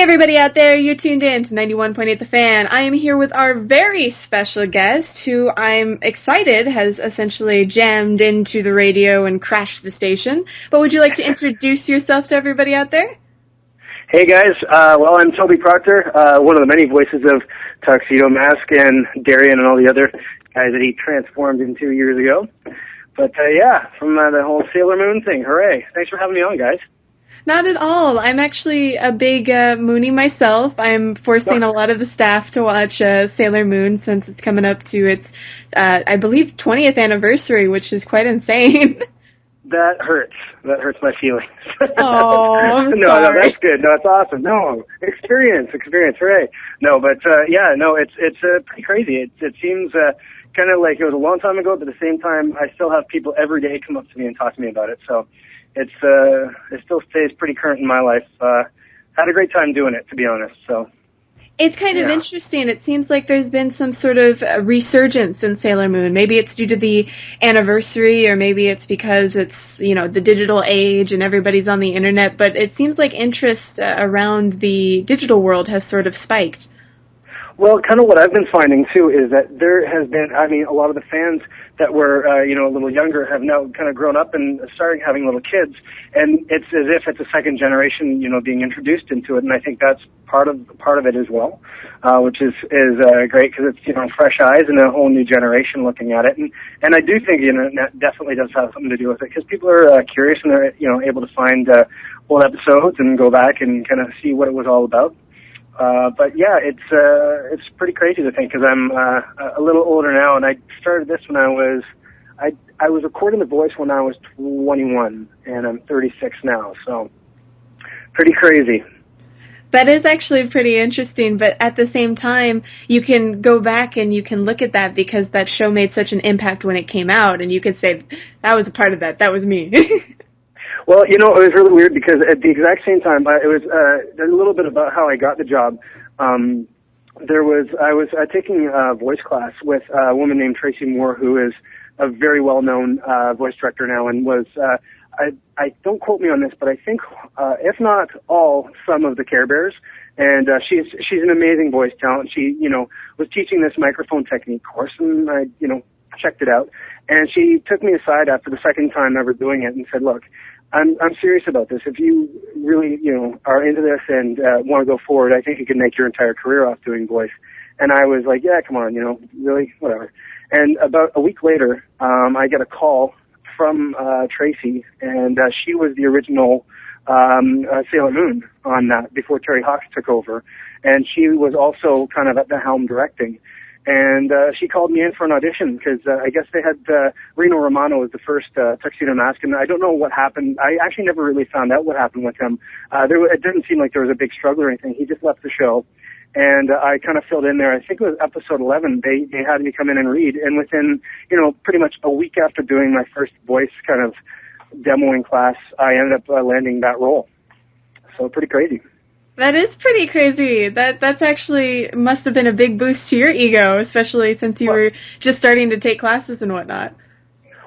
everybody out there, you're tuned in to 91.8 The Fan. I am here with our very special guest, who I'm excited has essentially jammed into the radio and crashed the station. But would you like to introduce yourself to everybody out there? Hey guys, well, I'm Toby Proctor, one of the many voices of Tuxedo Mask and Darian and all the other guys that he transformed into years ago. But yeah, from the whole Sailor Moon thing, hooray. Thanks for having me on, guys. Not at all. I'm actually a big Moonie myself. I'm forcing a lot of the staff to watch Sailor Moon since it's coming up to its, I believe, 20th anniversary, which is quite insane. That hurts. That hurts my feelings. Oh, I'm no, sorry. No, that's good. No, it's awesome. No, experience, hooray. No, but yeah, no, it's pretty crazy. It seems kind of like it was a long time ago, but at the same time, I still have people every day come up to me and talk to me about it. So it still stays pretty current in my life. Had a great time doing it, to be honest. So. It's kind of interesting. It seems like there's been some sort of resurgence in Sailor Moon. Maybe it's due to the anniversary, or maybe it's because it's, the digital age and everybody's on the internet, but it seems like interest around the digital world has sort of spiked. Well, kind of what I've been finding, too, is that there has been, a lot of the fans that were, a little younger have now kind of grown up and started having little kids, and it's as if it's a second generation, being introduced into it, and I think that's part of it as well, which is great because it's, fresh eyes and a whole new generation looking at it, and I do think, that definitely does have something to do with it, because people are curious and they're, able to find old episodes and go back and kind of see what it was all about. But yeah, it's pretty crazy to think, because I'm a little older now, and I started this when I was recording the voice when I was 21, and I'm 36 now, so pretty crazy. That is actually pretty interesting, but at the same time, you can go back and you can look at that because that show made such an impact when it came out, and you could say, that was a part of that was me. Well, it was really weird because at the exact same time, it was a little bit about how I got the job. I was taking a voice class with a woman named Tracy Moore, who is a very well-known voice director now, and was I don't quote me on this, but I think if not all, some of the Care Bears. And she's an amazing voice talent. She was teaching this microphone technique course, and I checked it out. And she took me aside after the second time ever doing it and said, "Look, I'm serious about this. If you really, are into this and want to go forward, I think you can make your entire career off doing voice." And I was like, "Yeah, come on, really, whatever." And about a week later, I get a call from Tracy, and she was the original Sailor Moon on that before Terry Hawks took over, and she was also kind of at the helm directing. And she called me in for an audition because I guess they had Reno Romano was the first Tuxedo Mask, and I don't know what happened. I actually never really found out what happened with him. It didn't seem like there was a big struggle or anything. He just left the show, and I kind of filled in there. I think it was episode 11. They had me come in and read, and within pretty much a week after doing my first voice kind of demoing class, I ended up landing that role. So pretty crazy. That is pretty crazy. That's actually must have been a big boost to your ego, especially since you were just starting to take classes and whatnot.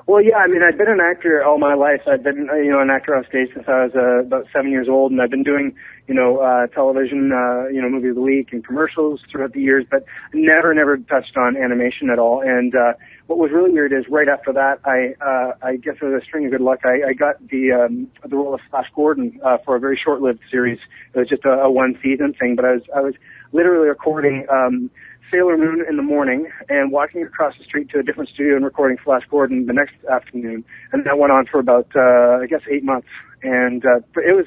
Well, yeah, I've been an actor all my life. I've been, an actor on stage since I was about 7 years old, and I've been doing, television, movie of the week and commercials throughout the years, but never touched on animation at all. And what was really weird is right after that, I guess it was a string of good luck. I got the role of Flash Gordon for a very short-lived series. It was just a one-season thing, but I was literally recording Sailor Moon in the morning and walking across the street to a different studio and recording Flash Gordon the next afternoon, and that went on for about 8 months. And it was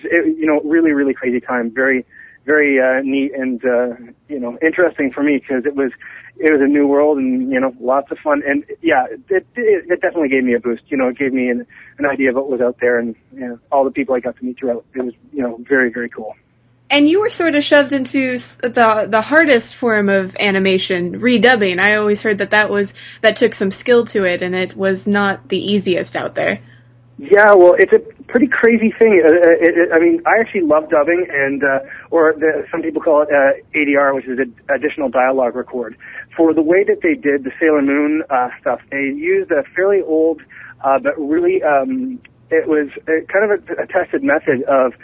really crazy time, very neat and interesting for me because it was a new world and lots of fun. And yeah, it definitely gave me a boost. It gave me an idea of what was out there, and all the people I got to meet throughout. It was very cool. And you were sort of shoved into the hardest form of animation, redubbing. I always heard that took some skill to it, and it was not the easiest out there. Yeah, well, it's a pretty crazy thing. I actually love dubbing, and some people call it ADR, which is additional dialogue record. For the way that they did the Sailor Moon stuff, they used a fairly old but really it was kind of a tested method of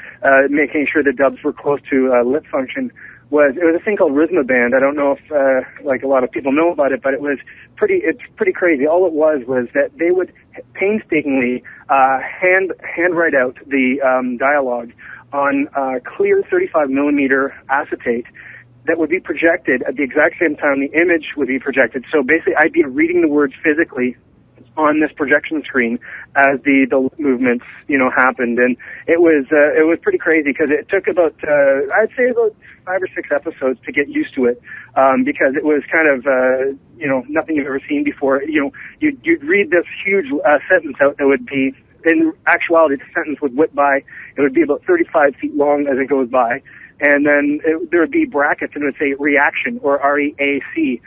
making sure the dubs were close to lip function. It was a thing called Rhythmaband. I don't know if like a lot of people know about it, but it's pretty crazy. All it was that they would painstakingly handwrite out the dialogue on clear 35 millimeter acetate that would be projected at the exact same time the image would be projected. So basically, I'd be reading the words physically on this projection screen as the movements, happened. And it was pretty crazy because it took about, I'd say about 5 or 6 episodes to get used to it, because it was kind of, nothing you've ever seen before. You'd read this huge sentence out that would be, in actuality, the sentence would whip by. It would be about 35 feet long as it goes by. And then there would be brackets, and it would say reaction, or REAC,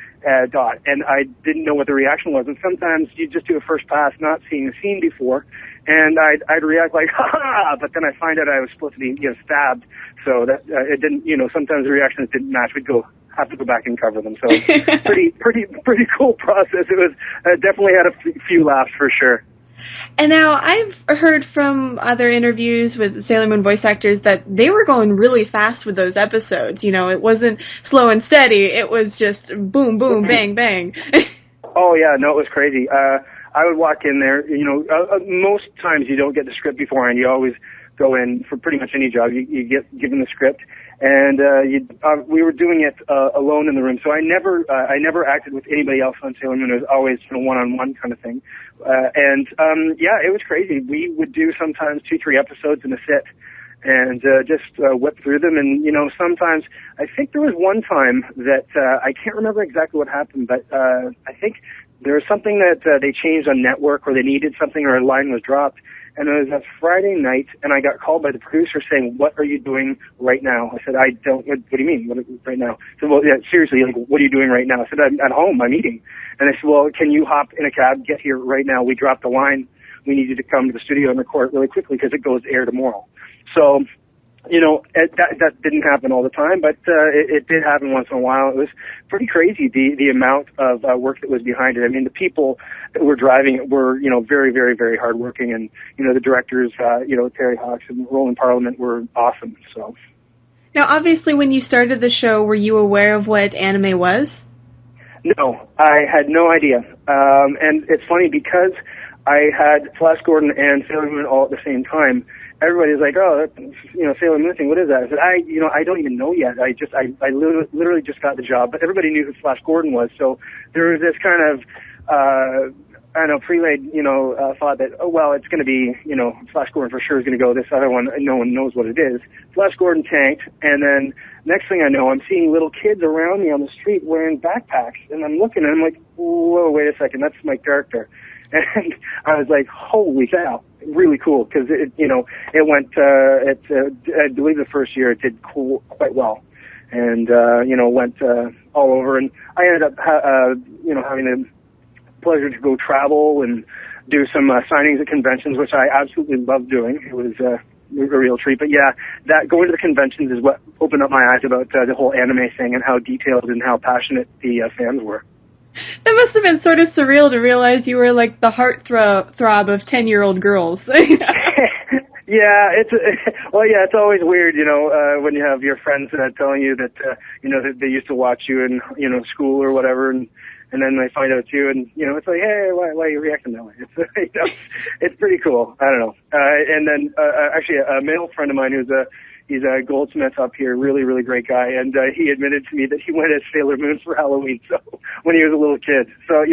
dot. And I didn't know what the reaction was. And sometimes you just do a first pass, not seeing a scene before, and I'd react like, ha ha, but then I find out I was supposed to be, stabbed. So that, it didn't, sometimes the reactions didn't match. We'd have to go back and cover them. So pretty cool process. It was, definitely had a few laughs for sure. And now I've heard from other interviews with Sailor Moon voice actors that they were going really fast with those episodes. It wasn't slow and steady. It was just boom, boom, bang, bang. Oh, yeah. No, it was crazy. I would walk in there. Most times you don't get the script beforehand. You always go in for pretty much any job. You get given the script. And we were doing it alone in the room, so I never acted with anybody else on Sailor Moon. It was always one-on-one kind of thing. It was crazy. We would do sometimes 2-3 episodes in a sit, and just whip through them. And sometimes I think there was one time that I can't remember exactly what happened, but I think there was something that they changed on network, or they needed something, or a line was dropped. And it was a Friday night, and I got called by the producer saying, "What are you doing right now?" I said, "I don't. What do you mean? What right now?" I said, "Well, yeah, seriously, like, what are you doing right now?" I said, "I'm at home. I'm eating." And I said, "Well, can you hop in a cab, get here right now? We dropped the line. We need you to come to the studio and record really quickly because it goes to air tomorrow." So, that didn't happen all the time, but it did happen once in a while. It was pretty crazy, the amount of work that was behind it. I mean, the people that were driving it were, very, very, very hardworking, and, the directors, Terry Hawks and Roland Parliament were awesome, so. Now, obviously, when you started the show, were you aware of what anime was? No, I had no idea. And it's funny because I had Flash Gordon and Sailor Moon all at the same time. Everybody's like, "Oh, that's, Sailor Moon thing. What is that?" I said, I don't even know yet. I literally just got the job, but everybody knew who Flash Gordon was. So there was this kind of, pre-laid, thought that, oh, well, it's going to be, Flash Gordon for sure is going to go. This other one, no one knows what it is. Flash Gordon tanked, and then next thing I know, I'm seeing little kids around me on the street wearing backpacks, and I'm looking, and I'm like, whoa, wait a second, that's my character. And I was like, holy cow, really cool, because it went, I believe the first year it did quite well, and, went all over, and I ended up, having the pleasure to go travel and do some signings at conventions, which I absolutely loved doing. It was a real treat. But yeah, that going to the conventions is what opened up my eyes about the whole anime thing and how detailed and how passionate the fans were. That must have been sort of surreal to realize you were like the heartthrob of 10-year-old girls. Yeah, it's always weird, when you have your friends telling you that, that they used to watch you in, school or whatever, and then they find out too, and, it's like, hey, why are you reacting that way? It's, it's pretty cool. I don't know. And then, actually, a male friend of mine he's a goldsmith up here, really, really great guy, and he admitted to me that he went as Sailor Moon for Halloween, so when he was a little kid. So,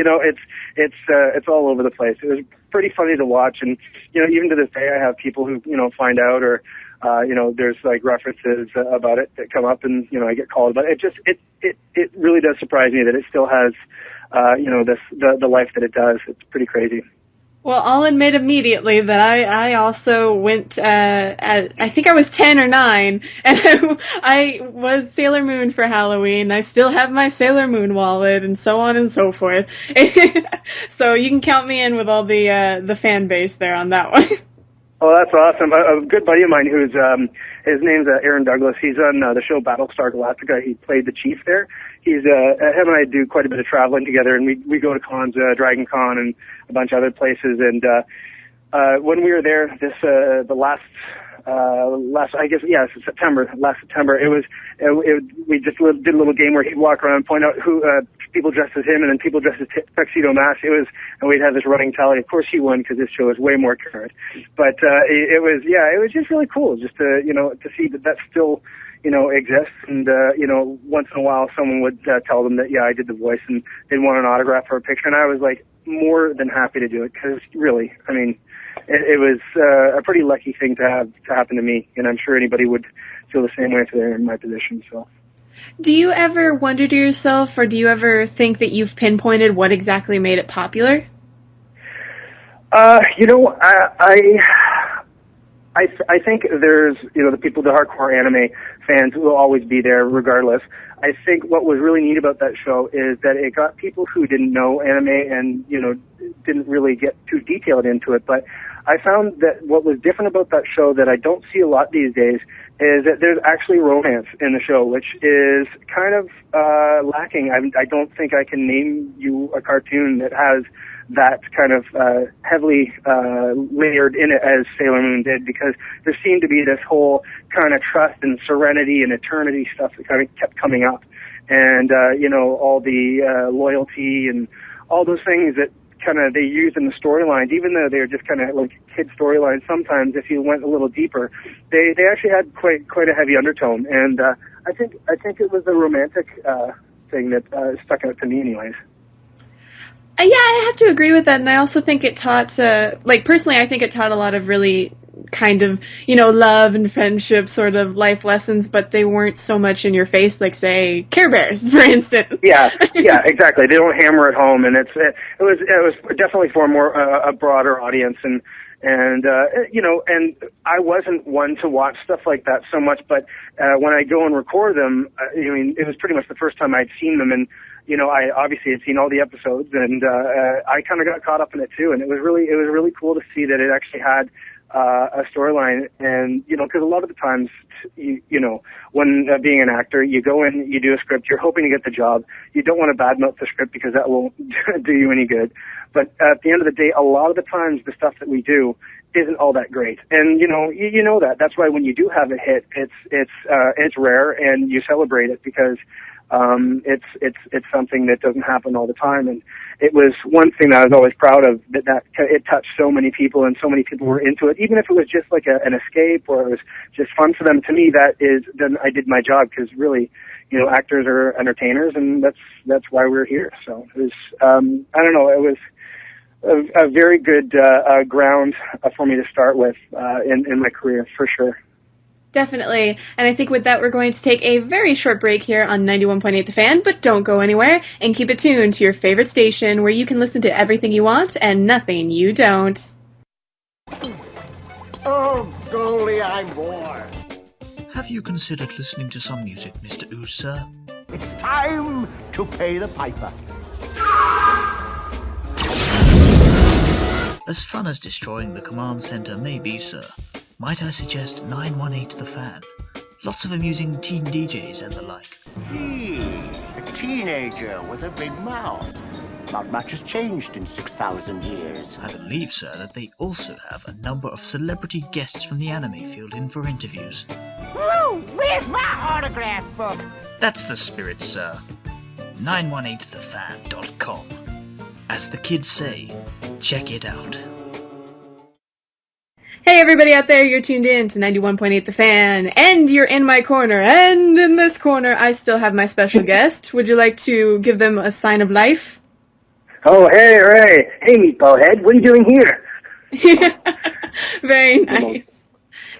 it's all over the place. It was pretty funny to watch, and, even to this day I have people who, find out, or, there's like references about it that come up, and, I get called about it. It really does surprise me that it still has, the life that it does. It's pretty crazy. Well, I'll admit immediately that I also went, I think I was 10 or 9, and I was Sailor Moon for Halloween. I still have my Sailor Moon wallet, and so on and so forth. So you can count me in with all the fan base there on that one. Oh, that's awesome. A good buddy of mine who's, his name's Aaron Douglas. He's on the show Battlestar Galactica. He played the chief there. He's, him and I do quite a bit of traveling together, and we go to cons, Dragon Con and a bunch of other places, and, when we were there, last September, we just did a little game where he'd walk around and point out who, people dressed as him and then people dressed as Tuxedo Mask. And we'd have this running tally. Of course he won because this show is way more current. But, it was just really cool just to, to see that still, exists. And, once in a while someone would, tell them that, I did the voice and they'd want an autograph or a picture. And I was like, more than happy to do it because really, I mean, it was a pretty lucky thing to happen to me, and I'm sure anybody would feel the same way if they're in my position. So, do you ever wonder to yourself, or do you ever think that you've pinpointed what exactly made it popular? I think there's the people, the hardcore anime fans will always be there regardless. I think what was really neat about that show is that it got people who didn't know anime and didn't really get too detailed into it, but I found that what was different about that show that I don't see a lot these days is that there's actually romance in the show, which is kind of lacking. I don't think I can name you a cartoon that has that kind of heavily layered in it as Sailor Moon did, because there seemed to be this whole kind of trust and serenity and eternity stuff that kind of kept coming up, and all the loyalty and all those things that kind of they used in the storylines, even though they're just kind of like kid storylines. Sometimes, if you went a little deeper, they actually had quite a heavy undertone, and I think it was the romantic thing that stuck out to me, anyways. Yeah, I have to agree with that, and I also think it taught, personally, I think it taught a lot of really kind of, love and friendship sort of life lessons, but they weren't so much in your face, like, say, Care Bears, for instance. Yeah, exactly. They don't hammer it home, and it was definitely for a broader audience, and and I wasn't one to watch stuff like that so much, but when I go and record them, it was pretty much the first time I'd seen them, and I obviously had seen all the episodes, and I kind of got caught up in it too, and it was really cool to see that it actually had a storyline, and because a lot of the times, when being an actor, you go in, you do a script, you're hoping to get the job. You don't want to badmouth the script because that won't do you any good. But at the end of the day, a lot of the times, the stuff that we do isn't all that great, and you know that. That's why when you do have a hit, it's rare, and you celebrate it because it's something that doesn't happen all the time. And it was one thing that I was always proud of, that it touched so many people, and so many people were into it, even if it was just like an escape or it was just fun for them. To me, then I did my job, because really, actors are entertainers, and that's why we're here. So it was, I don't know, it was a very good ground for me to start with in my career, for sure. Definitely. And I think with that, we're going to take a very short break here on 91.8 The Fan, but don't go anywhere, and keep it tuned to your favorite station where you can listen to everything you want and nothing you don't. Oh, golly, I'm bored. Have you considered listening to some music, Mr. Ooze, sir? It's time to pay the piper. As fun as destroying the command center may be, sir, might I suggest 918 The Fan? Lots of amusing teen DJs and the like. A teenager with a big mouth. Not much has changed in 6,000 years. I believe, sir, that they also have a number of celebrity guests from the anime field in for interviews. Woo! Where's my autograph book? That's the spirit, sir. 918thefan.com. As the kids say, check it out. Hey everybody out there, you're tuned in to 91.8 The Fan, and you're in my corner, and in this corner I still have my special guest. Would you like to give them a sign of life? Oh, hey, Ray. Hey, Meatball Head, what are you doing here? Very nice.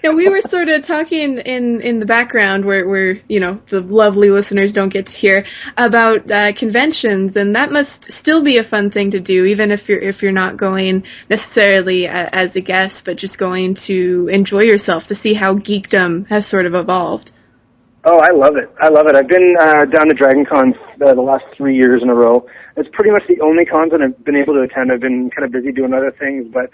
Now, we were sort of talking in the background where the lovely listeners don't get to hear about conventions, and that must still be a fun thing to do, even if you're not going necessarily as a guest, but just going to enjoy yourself, to see how geekdom has sort of evolved. Oh, I love it. I've been down to Dragon Con the last 3 years in a row. It's pretty much the only cons that I've been able to attend. I've been kind of busy doing other things, but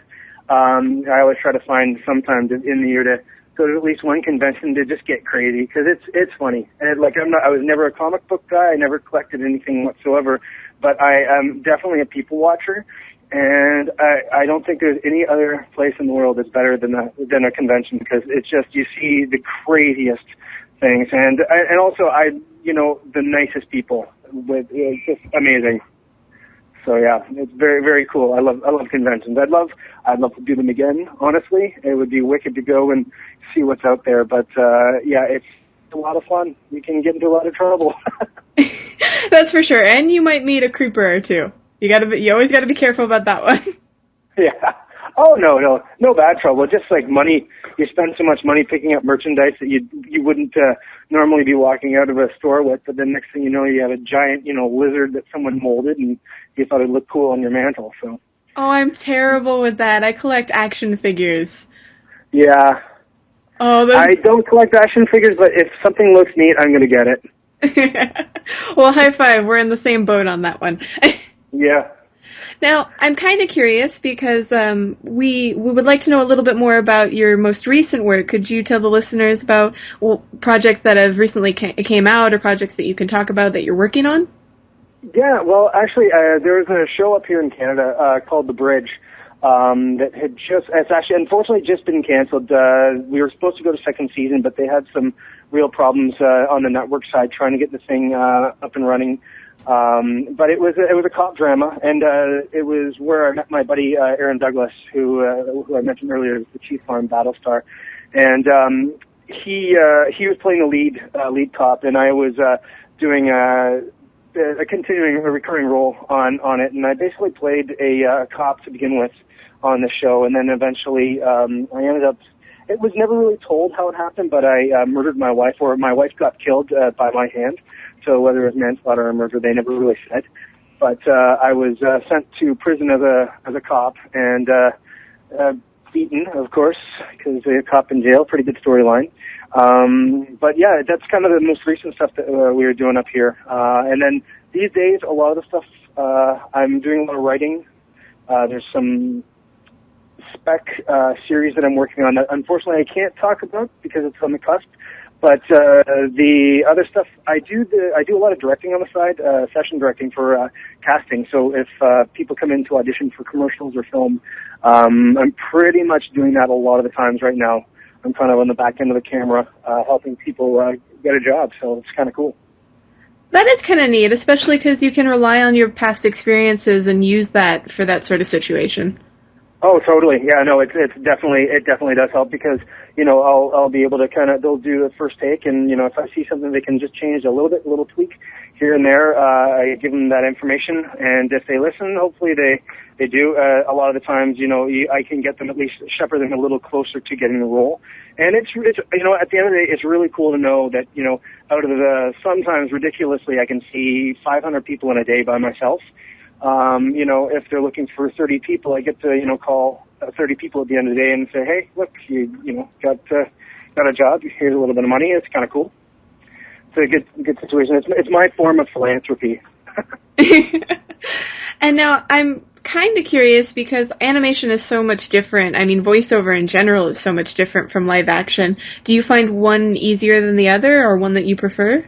I always try to find some time in the year to go to at least one convention to just get crazy, because it's funny. And I was never a comic book guy. I never collected anything whatsoever, but I am definitely a people watcher. And I don't think there's any other place in the world that's better than a convention, because it's just, you see the craziest things, and also the nicest people. It's just amazing. So yeah, it's very, very cool. I love conventions. I'd love to do them again. Honestly, it would be wicked to go and see what's out there. But yeah, it's a lot of fun. You can get into a lot of trouble. That's for sure. And you might meet a creeper or two. You always gotta be careful about that one. Yeah. Oh, no bad trouble. Just like money. You spend so much money picking up merchandise that you wouldn't normally be walking out of a store with, but then next thing you know, you have a giant, lizard that someone molded, and you thought it'd look cool on your mantle. So. Oh, I'm terrible with that. I collect action figures. Yeah. Oh, I don't collect action figures, but if something looks neat, I'm gonna get it. Well, high five. We're in the same boat on that one. Yeah. Now, I'm kind of curious because we would like to know a little bit more about your most recent work. Could you tell the listeners about projects that have recently came out, or projects that you can talk about that you're working on? Yeah, well, actually, there was a show up here in Canada called The Bridge that had it's actually unfortunately just been canceled. We were supposed to go to second season, but they had some real problems on the network side trying to get the thing up and running. But it was a cop drama, and it was where I met my buddy Aaron Douglas, who I mentioned earlier, the Chief on Battlestar, and he was playing the lead cop, and I was doing a recurring role on it, and I basically played a cop to begin with on the show, and then eventually I ended up. It was never really told how it happened, but I murdered my wife, or my wife got killed by my hand. So whether it was manslaughter or murder, they never really said. But I was sent to prison as a cop, and beaten, of course, because a cop in jail. Pretty good storyline. But yeah, that's kind of the most recent stuff that we were doing up here. And then these days, a lot of the stuff I'm doing a lot of writing. There's some spec series that I'm working on that unfortunately I can't talk about because it's on the cusp. But the other stuff, I do a lot of directing on the side, session directing for casting. So if people come in to audition for commercials or film, I'm pretty much doing that a lot of the times right now. I'm kind of on the back end of the camera, helping people get a job. So it's kind of cool. That is kind of neat, especially because you can rely on your past experiences and use that for that sort of situation. Oh, totally. Yeah, no, it definitely does help because, I'll be able to they'll do a first take, and, if I see something they can just change a little tweak here and there, I give them that information, and if they listen, hopefully they do. A lot of the times, I can get them, at least shepherd them a little closer to getting the role. And it's at the end of the day, it's really cool to know that, out of the, sometimes ridiculously, I can see 500 people in a day by myself. If they're looking for 30 people, I get to, call 30 people at the end of the day and say, hey, look, you got a job. Here's a little bit of money. It's kind of cool. It's a good situation. It's my form of philanthropy. And now I'm kind of curious because animation is so much different. I mean, voiceover in general is so much different from live action. Do you find one easier than the other, or one that you prefer?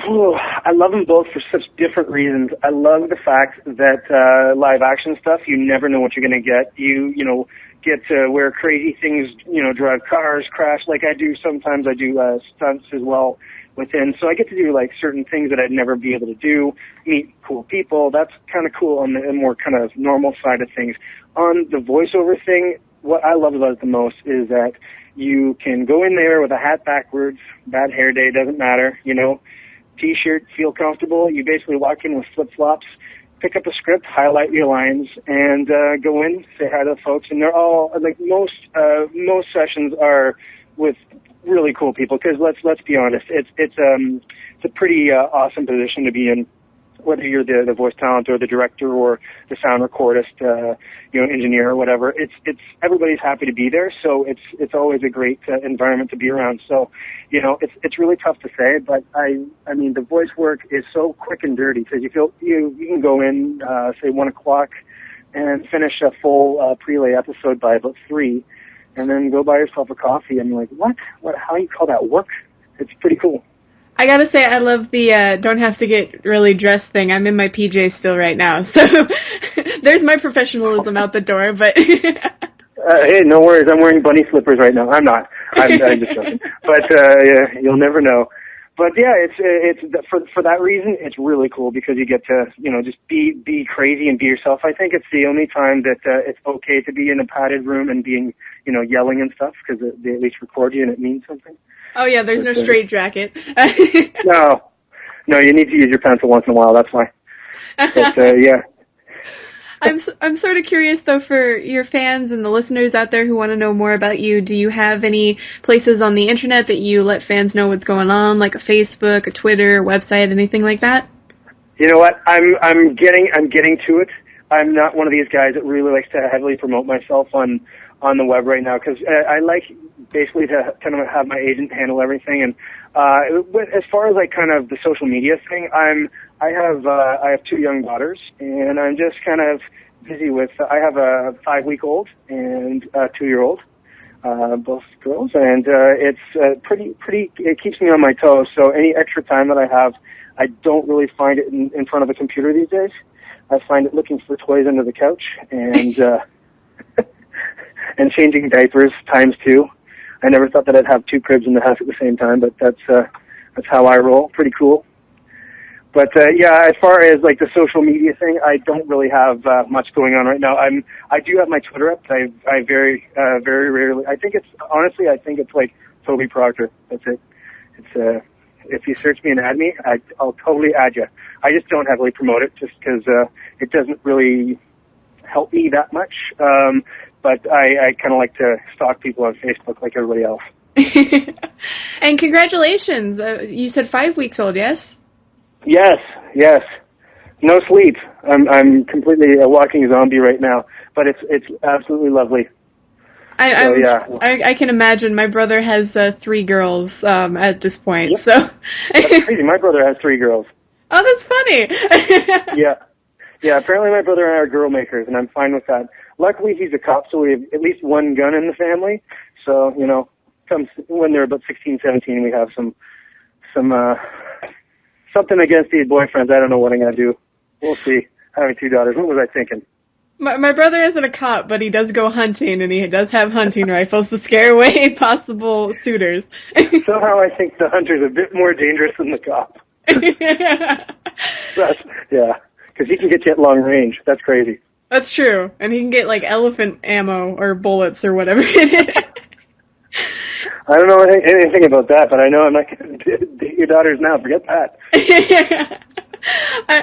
Oh, I love them both for such different reasons. I love the fact that live action stuff, you never know what you're going to get. You get to where crazy things, drive cars, crash like I do. Sometimes I do stunts as well within. So I get to do like certain things that I'd never be able to do, meet cool people. That's kind of cool on the more kind of normal side of things. On the voiceover thing, what I love about it the most is that you can go in there with a hat backwards, bad hair day, doesn't matter, T-shirt, feel comfortable. You basically walk in with flip-flops, pick up a script, highlight your lines, and go in, say hi to the folks. And they're all like most sessions are with really cool people because let's be honest, it's a pretty awesome position to be in. Whether you're the voice talent or the director or the sound recordist, engineer or whatever, it's everybody's happy to be there. So it's always a great environment to be around. So, it's really tough to say, but I mean, the voice work is so quick and dirty because you can go in, say 1:00 and finish a full prelay episode by about 3, and then go buy yourself a coffee and like, what? How do you call that work? It's pretty cool. I gotta say, I love the don't have to get really dressed thing. I'm in my PJs still right now, so there's my professionalism out the door, but... Hey, no worries. I'm wearing bunny slippers right now. I'm not. I'm just joking. But yeah, you'll never know. But yeah, it's for that reason, it's really cool because you get to, just be crazy and be yourself. I think it's the only time that it's okay to be in a padded room and being, yelling and stuff because they at least record you and it means something. Oh yeah, there's no straight jacket. No, you need to use your pencil once in a while. That's why. But yeah. I'm sort of curious though for your fans and the listeners out there who want to know more about you. Do you have any places on the internet that you let fans know what's going on, like a Facebook, a Twitter, website, anything like that? You know what? I'm getting to it. I'm not one of these guys that really likes to heavily promote myself on the web right now because I like basically to kind of have my agent handle everything. And as far as like kind of the social media thing, I have 2 young daughters, and I'm just kind of busy with. I have a 5-week-old and a 2-year-old, both girls, and it's pretty. It keeps me on my toes. So any extra time that I have, I don't really find it in front of a computer these days. I find it looking for toys under the couch and and changing diapers times 2. I never thought that I'd have 2 cribs in the house at the same time, but that's how I roll. Pretty cool. But yeah, as far as like the social media thing, I don't really have much going on right now. I do have my Twitter up. I very rarely. I think it's like Toby Proctor. That's it. It's if you search me and add me, I'll totally add you. I just don't heavily promote it just because it doesn't really help me that much. But I kind of like to stalk people on Facebook like everybody else. And congratulations! You said 5 weeks old, yes? Yes. No sleep. I'm completely a walking zombie right now, but it's absolutely lovely. I can imagine. My brother has 3 girls at this point. Yep. So that's crazy. My brother has 3 girls. Oh, that's funny. Yeah. Apparently, my brother and I are girl makers, and I'm fine with that. Luckily, he's a cop, so we have at least 1 gun in the family. So comes when they're about 16, 17, we have some something against these boyfriends. I don't know what I'm gonna do. We'll see. Having 2 daughters. What was I thinking? My brother isn't a cop, but he does go hunting, and he does have hunting rifles to scare away possible suitors. Somehow I think the hunter's a bit more dangerous than the cop. Yeah, because he can get you at long range. That's crazy. That's true, and he can get like elephant ammo or bullets or whatever it is. I don't know anything about that, but I know I'm not going to date your daughters now. Forget that.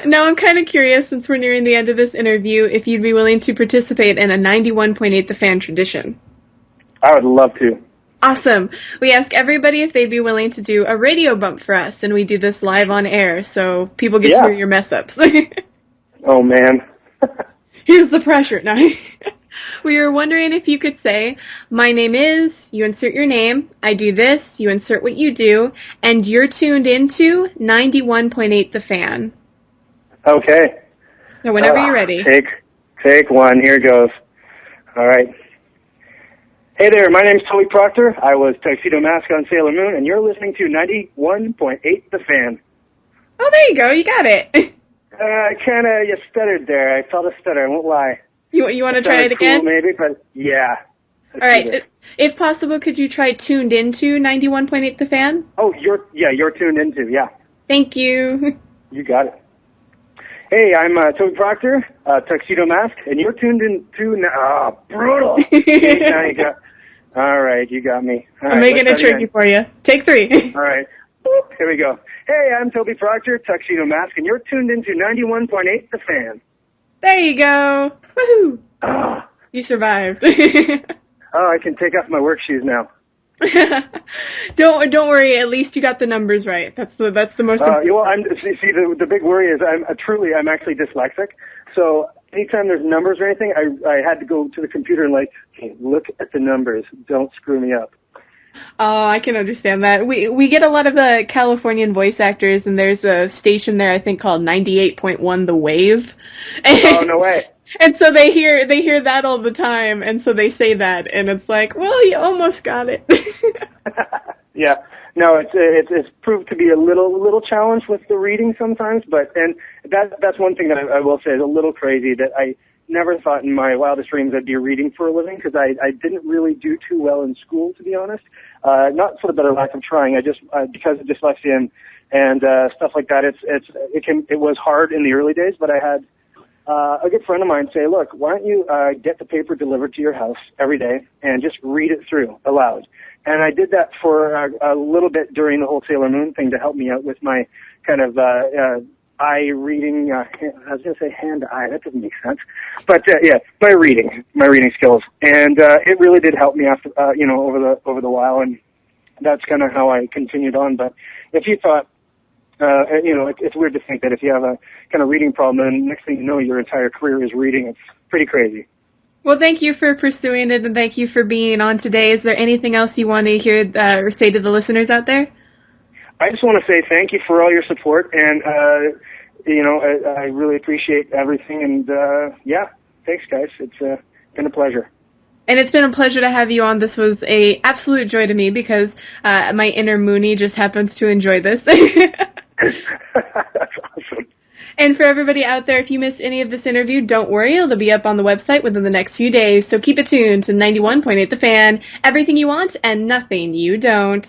Now I'm kind of curious, since we're nearing the end of this interview, if you'd be willing to participate in a 91.8 The Fan tradition. I would love to. Awesome. We ask everybody if they'd be willing to do a radio bump for us, and we do this live on air, so people get to hear your mess-ups. Oh, man. Here's the pressure. Now, we were wondering if you could say, my name is, you insert your name, I do this, you insert what you do, and you're tuned into 91.8 The Fan. Okay. So whenever you're ready. Take 1. Here goes. All right. Hey there, my name's Toby Proctor. I was Tuxedo Mask on Sailor Moon, and you're listening to 91.8 The Fan. Oh, there you go. You got it. You stuttered there. I felt a stutter. I won't lie. You want to try it again? Cool, maybe, but yeah. All right. If possible, could you try tuned into 91.8 The Fan? Oh, you're tuned into, yeah. Thank you. You got it. Hey, I'm Toby Proctor, Tuxedo Mask, and you're tuned into brutal. Now you got. All right, you got me. I'm making it tricky for you. Take 3. All right. Here we go. Hey, I'm Toby Proctor, Tuxedo Mask, and you're tuned into 91.8 The Fan. There you go. Woohoo! You survived. I can take off my work shoes now. Don't worry. At least you got the numbers right. That's the most important. Well, the big worry is I'm actually dyslexic. So anytime there's numbers or anything, I had to go to the computer and okay, look at the numbers. Don't screw me up. Oh, I can understand that. We get a lot of Californian voice actors, and there's a station there I think called 98.1 The Wave. Oh, no way. And so they hear that all the time, and so they say that, and it's like, well, you almost got it. Yeah. no, it's proved to be a little challenge with the reading sometimes, and that's one thing that I will say is a little crazy, that I never thought in my wildest dreams I'd be reading for a living, because I didn't really do too well in school, to be honest. Not for the better lack of trying. I just because of dyslexia and stuff like that. It was hard in the early days, but I had a good friend of mine say, look, why don't you get the paper delivered to your house every day and just read it through aloud. And I did that for a little bit during the whole Sailor Moon thing to help me out with my kind of eye reading. I was going to say hand-eye. That doesn't make sense. But yeah, my reading skills, and it really did help me after over the while, and that's kind of how I continued on. But if you thought, it's weird to think that if you have a kind of reading problem, and next thing you know, your entire career is reading. It's pretty crazy. Well, thank you for pursuing it, and thank you for being on today. Is there anything else you want to hear or say to the listeners out there? I just want to say thank you for all your support, and I really appreciate everything. And yeah, thanks, guys. It's been a pleasure. And it's been a pleasure to have you on. This was a absolute joy to me because my inner Mooney just happens to enjoy this. That's awesome. And for everybody out there, if you missed any of this interview, don't worry. It'll be up on the website within the next few days. So keep it tuned to 91.8 The Fan. Everything you want and nothing you don't.